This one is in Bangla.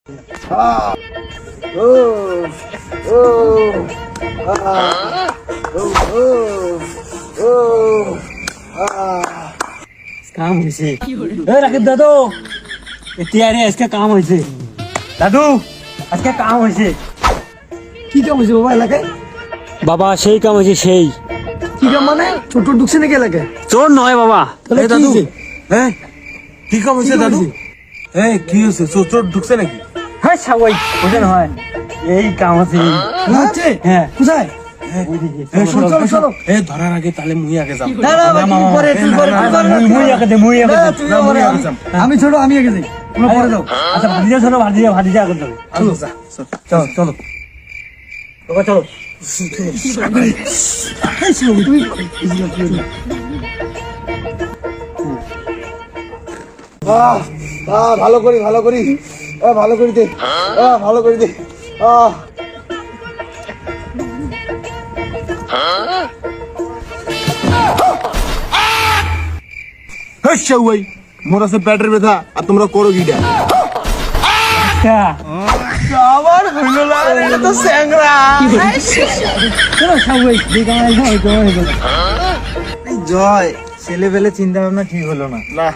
काम হয়েছে রাকিব দাদু এতিয়ারে আজকে কাম হয়েছে দাদু আজকে কাম হয়েছে কি কাম হয়েছে বাবা এলাকায়? বাবা সেই কাম হয়েছে সেই কি কাম মানে? ছোট ঢুকছে নাকি এলাকায়? চোর নয় বাবা তাহলে এই কি দাদু, হয়েছে? হ্যাঁ কি কাম হয়েছে কি কাম দাদু? হয়েছে? এই কি হয়েছে? চোর ঢুকছে নাকি? হ্যাঁ সবাই বোঝেন হয় এই কাম আছে মনে হচ্ছে? হ্যাঁ কোথায়? চলো, চলো, চলো। ধরার আগে তাহলে মুই আগে যাম। না, না, তুমি পরে, তুমি পরে, তুমি পরে। মুই আগে দে মুই আগে না, দে তুমি না, পরে, মুই আগে আমি- যাম। আমি ছোট, আমি আগে যাই, তোমরা পরে যাও। আচ্ছা ভাতিজা চলো ভাতিজা আগে যাবে চলো যা, চল। চলো চলো বাবা চলো এই ছিল, তুমি ভালো করি ভালো করি ভালো করি দে ভালো করি দে ওই মোর আছে ব্যাটারি ব্যথা আর তোমরা করো গিটা আবার হইল না, এটা তো স্যাংরা। চলো, সবাই, যে কামাই না, ওই কামাই হয়ে গেল। জয় ছেলে পেলে চিন্তা ভাবনা ঠিক হলো না না